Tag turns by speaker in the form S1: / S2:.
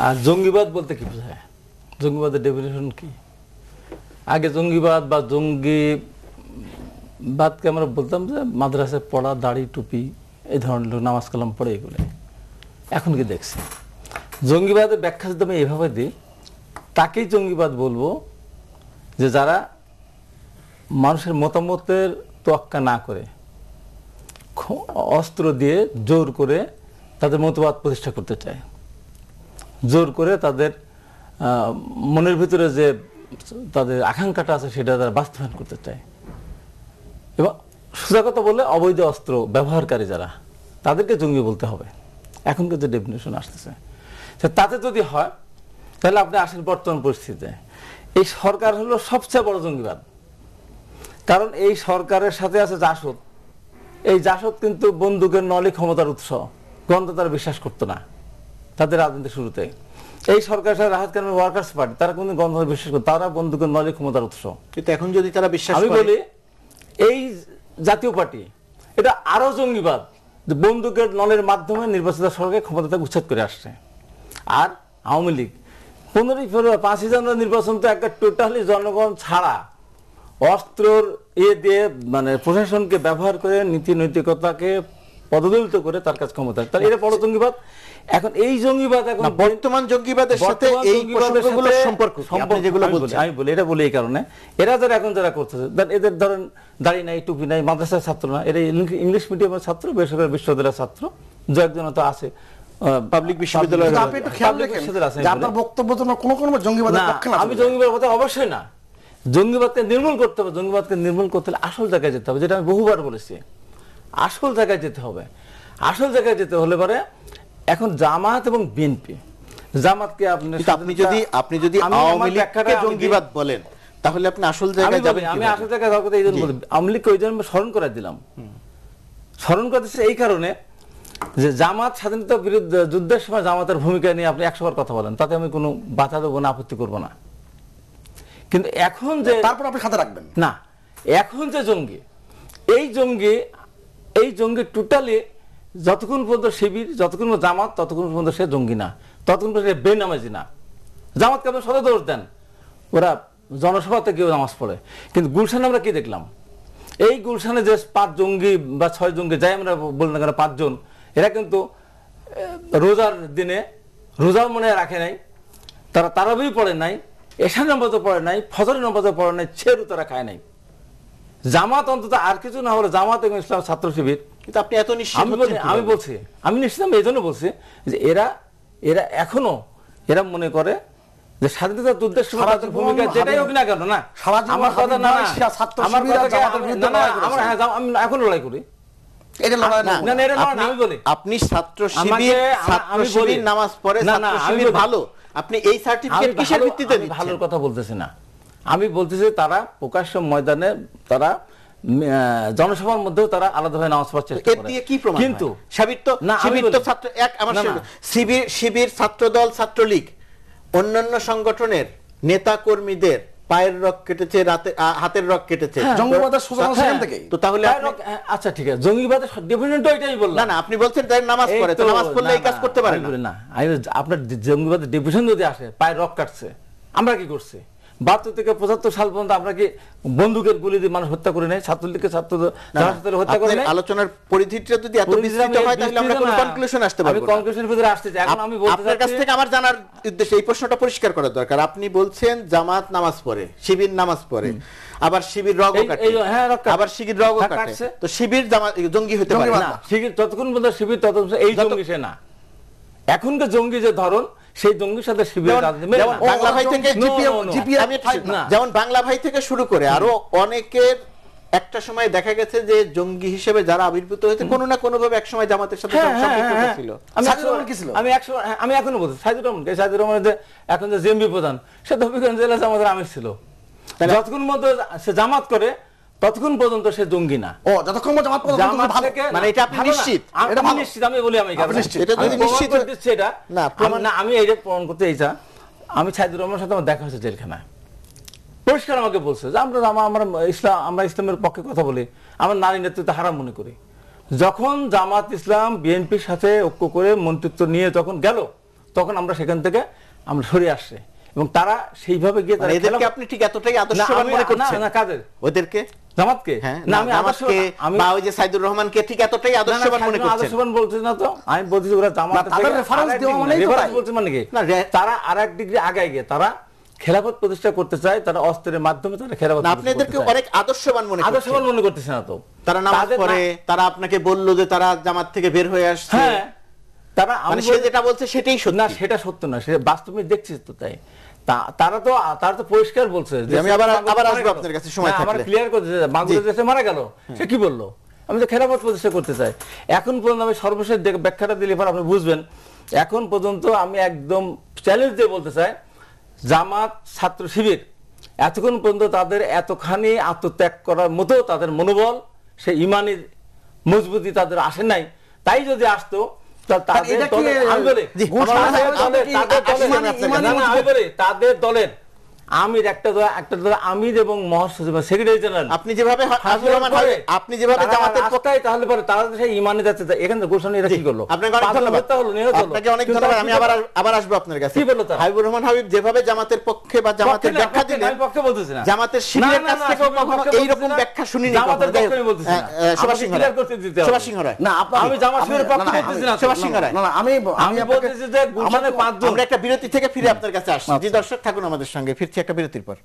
S1: আর জঙ্গিবাদ বলতে কি বোঝায়, জঙ্গিবাদের ডেফিনেশন কি? আগে জঙ্গিবাদ বা জঙ্গিবাদকে আমরা বলতাম যে মাদ্রাসায় পড়া, দাড়ি টুপি, এই ধরনের লোক নামাজ কালাম পড়ে এগুলো। এখন কি দেখছি জঙ্গিবাদের ব্যাখ্যা যদি আমি এইভাবে দিই, তাকেই জঙ্গিবাদ বলবো যে যারা মানুষের মতামতের তোয়াক্কা না করে অস্ত্র দিয়ে জোর করে তাদের মতবাদ প্রতিষ্ঠা করতে চায়, জোর করে তাদের মনের ভিতরে যে তাদের আকাঙ্ক্ষাটা আছে সেটা তারা বাস্তবায়ন করতে চায়। এবং সোজা কথা বললে অবৈধ অস্ত্র ব্যবহারকারী যারা, তাদেরকে জঙ্গি বলতে হবে এখনকার যে ডেফিনেশন আসতেছে। তাতে যদি হয় তাহলে আপনি আসেন বর্তমান পরিস্থিতিতে এই সরকার হলো সবচেয়ে বড় জঙ্গিবাদ। কারণ এই সরকারের সাথে আছে জাসদ। এই জাসদ কিন্তু বন্দুকের নলি ক্ষমতার উৎস, গন্ধ তারা বিশ্বাস করতো না তাদের রাজনীতি শুরুতে। এই সরকারের সাথে রাহাত খানের ওয়ার্কার্স পার্টি, তারা কিন্তু গন্ধ বিশ্বাস করতো, তারা বন্দুকের নলি ক্ষমতার উৎস।
S2: কিন্তু এখন যদি তারা বিশ্বাস,
S1: আমি বলি এই জাতীয় পার্টি এটা আরো জঙ্গিবাদ, বন্দুকের নলের মাধ্যমে নির্বাচিত সরকার ক্ষমতা থেকে উচ্ছেদ করে আসছে। আর আওয়ামী লীগ 5ই জানুয়ারি নির্বাচন তো একটা টোটালি জনগণ ছাড়া অস্ত্রর দিয়ে মানে প্রশাসনকে ব্যবহার করে নীতি নৈতিকতাকে পদদলিত করে তার কাছে ক্ষমতা, তার এটা বড় জঙ্গিবাদ। এখন এই জঙ্গিবাদ এখন
S2: বর্তমান জঙ্গিবাদের সাথে এই প্রসঙ্গগুলোর সম্পর্ক যেগুলো
S1: আমি বলি, এটা বলি এই কারণে এরা যারা এখন যারা করতেছে, এদের ধরেন দাড়ি নাই, টুপি নাই, মাদ্রাসার ছাত্র না, এরা ইংলিশ মিডিয়ামের ছাত্র, বেসরকারি বিশ্ববিদ্যালয়ের ছাত্র, দু একজন তো আছে
S2: পাবলিক বিশ্ববিদ্যালয়ের।
S3: আপনি একটু খেয়াল রাখেন যে আপনার বক্তব্য তো কোনো জঙ্গিবাদের পক্ষে না।
S1: আমি জঙ্গিবাদ কথা অবশ্যই না, জঙ্গিবাদকে নির্মূল করতে হবে। জঙ্গিবাদকে নির্মূল করতে হলে আসল জায়গায় যেতে হবে, যেটা আমি বহুবার বলেছি, আসল জায়গায় যেতে হবে। আসল জায়গায় যেতে হলে পরে এখন জামাত এবং বিএনপি, জামাতকে
S2: আপনি যদি আওয়ামী লীগকে জঙ্গিবাদ বলেন তাহলে আপনি আসল জায়গায় যাবেন।
S1: আমি আসল জায়গায় যাওয়ার কথা এই জন্য বলি, আওয়ামী লীগকে ওই জন্য স্মরণ করে দিলাম। স্মরণ করতেছে এই কারণে যে জামাত স্বাধীনতা বিরুদ্ধে যুদ্ধের সময় জামাতের ভূমিকা নিয়ে আপনি 100 বার কথা বলেন, তাতে আমি কোনো বাধা দেবো না, আপত্তি করবো না। কিন্তু এখন যে
S3: তারপর আপনি খাতে রাখবেন
S1: না, এখন যে জঙ্গি, এই জঙ্গি টোটালি যতক্ষণ পর্যন্ত শিবির, যতক্ষণ জামাত, ততক্ষণ পর্যন্ত সে জঙ্গি না, ততক্ষণ পর্যন্ত সে বেনামাজি না। জামাতকে আপনি সদা দোষ দেন, ওরা জনসভাতে কেউ নামাজ পড়ে। কিন্তু গুলশানে আমরা কি দেখলাম, এই গুলশানে যে 5 জঙ্গি বা 6 জঙ্গি যাই আমরা বলি না কেন, 5 জন, এরা কিন্তু রোজার দিনে রোজাও মনে রাখে নাই, তারা তারাবিও পড়ে নাই, এশার নামাজও পড়ে নাই, ফজরের নামাজও পড়ে নাই, ছেড়ু তারা খায় নাই। জামাত অন্তত আর কিছু না হলে জামাত এবং ইসলাম ছাত্র শিবির।
S2: কিন্তু আপনি এত নিশ্চিত?
S1: আমি নিশ্চিত এই জন্য বলছি যে এরা এখনো মনে করে যে স্বাধীনতা যুদ্ধের সময় তাদের ভূমিকা যেটাই হোক না কেন, না আমার কথা না, আমার কথা আমি এখন লড়াই করি। আমি বলি
S2: আপনি ছাত্র শিবির নামাজ পড়ে, ছাত্র শিবির ভালো, আপনি এই সার্টিফিকেট কিসের ভিত্তিতে দিচ্ছেন?
S1: ভালোর কথা বলতেছি না, আমি বলতেছি তারা প্রকাশ্য ময়দানে, তারা জনসভার মধ্যেও তারা আলাদাভাবে নামাজ পড়ার চেষ্টা করে।
S2: কি প্রমাণ? কিন্তু শিবির তো ছাত্র এক, আমার শিবির, ছাত্রদল, ছাত্রলীগ, অন্যান্য সংগঠনের নেতা কর্মীদের পায়ের রক কেটেছে, হাতের রক কেটেছে,
S3: জঙ্গিবাদের সূচনা সেখান থেকেই।
S2: তো তাহলে
S1: আচ্ছা ঠিক আছে, জঙ্গিবাদের ডেফিনেশন তো এটাই বললাম।
S2: না আপনি বলছেন তাই নামাজ পড়ে, তো নামাজ পড়লে এই কাজ করতে পারেন
S1: না। আপনার জঙ্গিবাদের ডেফিনেশন যদি আসে পায়ের রক কাটছে, আমরা কি করছি? 72 থেকে 75 সাল পর্যন্ত আমরা কি বন্দুকের গুলি দিয়ে মানুষ হত্যা করে নাই? ছাত্রলীগকে হত্যা করে নাই?
S2: আলোচনার পরিধিটা যদি এত বিস্তৃত হয় তাহলে আমরা কোন কনক্লুশন আসতে পারবো?
S1: আমি কনক্লুশনের ভিতরে আসতে চাই। এখন আমি বলতে চাই,
S2: আপনার কাছ থেকে আমার জানার উদ্দেশ্যে এই প্রশ্নটা পরিষ্কার করা দরকার। আপনি বলছেন জামাত নামাজ পড়ে, শিবির নামাজ পড়ে, আবার শিবির রগও কাটে, আবার শিবির রগও কাটে, তো শিবির জঙ্গি হতে পারে না?
S1: শিবির যতক্ষণ পর্যন্ত শিবির ততক্ষণ এই জঙ্গি সে না। এখনকার জঙ্গি যে ধরন, সেই জঙ্গির সাথে শিবিরের
S2: বাংলা ভাই থেকে যেমন বাংলা ভাই থেকে শুরু করে আরো অনেকের একটা সময় দেখা গেছে যে জঙ্গি হিসেবে যারা আবির্ভূত হয়েছে কোনো না কোনো ভাবে এক সময় জামাতের সাথে সম্পৃক্ত ছিল।
S1: আমি এখনো বলছি সাইদুর রহমান যে এখন যে জেএমবি প্রধান, সে হবিগঞ্জ জেলা জামাতের আমির ছিল। যতক্ষণ মতো সে জামাত করে ততক্ষণ পর্যন্ত সে জঙ্গি না।
S3: যতক্ষণ জামাত
S2: মানে এটা আপনি নিশ্চিত?
S1: আমি নিশ্চিত, আমি বলি আমি এটা যদি নিশ্চিত দিচ্ছি এটা না, আমি এইটা প্রমাণ করতে এইটা, আমি সাইদুর রহমানের সাথে আমার দেখা হয়েছে জেলখানায়, পরিষ্কার আমাকে বলছে যে আমরা ইসলামের পক্ষে কথা বলি, আমরা নারী নেতৃত্ব হারাম মনে করি। যখন জামাত ইসলাম বিএনপির সাথে ঐক্য করে মন্ত্রিত্ব নিয়ে যখন গেল, তখন আমরা সেখান থেকে আমরা সরে আসছে এবং তারা সেইভাবে গিয়ে তারা
S2: এদেরকে আপনি ঠিক এতটাই আদর্শবান মনে করছেন?
S1: না কাদের?
S2: ওদেরকে,
S1: জামাতকে?
S2: না আমি জামাতকে বা ওই যে সাইদুর রহমানকে ঠিক এতটাই আদর্শবান মনে করছেন?
S1: আদর্শবান বলছি না তো, আমি বলছি ওরা জামাত
S3: তাদের রেফারেন্স দেওয়া মানেই তো তাই।
S1: বলছে মানে কি তারা আরেক ডিগ্রি আগায় গিয়ে তারা খেলাফত প্রতিষ্ঠা করতে চায়, তারা অস্ত্রের মাধ্যমে তারা খেলাফত
S2: না, আপনি এদেরকে অনেক আদর্শবান মনে করছেন?
S1: আদর্শবান মনে করতেছে না তো।
S2: তারা নামাজ পড়ে, তারা আপনাকে বললো যে তারা জামাত থেকে বের হয়ে আসছে।
S1: হ্যাঁ, তারা
S2: মানে সে যেটা বলছে সেটাই সত্যি।
S1: না, সেটা সত্য না, সেটা বাস্তবে দেখছি তো তাই। তারা তো পরিষ্কার বলছে যে
S2: আমি আবার আসবো আপনার কাছে সময় থাকলে।
S1: আমার ক্লিয়ার করতে যে মাগুরা দেশে মারা গেল, সে কি বললো? আমি তো খেলাফত প্রতিষ্ঠা করতে চাই। এখন পর্যন্ত আমি সর্বশেষ ব্যাখ্যাটা দিলে পর আপনি বুঝবেন, এখন পর্যন্ত আমি একদম চ্যালেঞ্জ দিয়ে বলতে চাই, জামাত ছাত্র শিবির এতক্ষণ পর্যন্ত তাদের এতখানি আত্মত্যাগ করার মতো তাদের মনোবল, সে ইমানি মজবুতি তাদের আসে নাই। তাই যদি আসতো তাদের দলের আমির একটা দল আমির এবং মহাসচিব সেক্রেটারি জেনারেল
S2: আপনি যেভাবে আপনি যেভাবে জামাতের পক্ষে,
S1: তাহলে পরে তারা সেই ইমানে যাচ্ছে। এখানে গোলশান এরা কি করলো?
S2: আপনাকে অনেক ধন্যবাদ। আপনাকে অনেক ধন্যবাদ। আমি আবার আসবো আপনার কাছে।
S1: কি বললো তারা?
S2: হাবিবুর রহমান হাবিব যেভাবে জামাতের পক্ষে বা জামাতের ব্যাখ্যা দিলেন,
S1: আমি পক্ষে বলতেছি না,
S2: জামাতের শিবিরের কাছ থেকে কখনো এইরকম ব্যাখ্যা শুনিনি।
S1: জামাতের পক্ষে বলতেছি না,
S2: সুভাষ সিংহ রায়।
S3: না,
S1: আমি জামাত শিবিরের পক্ষে বলতেছি না,
S2: সুভাষ সিংহ রায়।
S3: না আমি
S1: বলতেছি যে গুলশানে 5 জন।
S2: আমরা একটা বিরতি থেকে ফিরে আপনার কাছে আসছি। জি দর্শক, থাকুন আমাদের সঙ্গে, ফিরছি একটা বিরতির পর।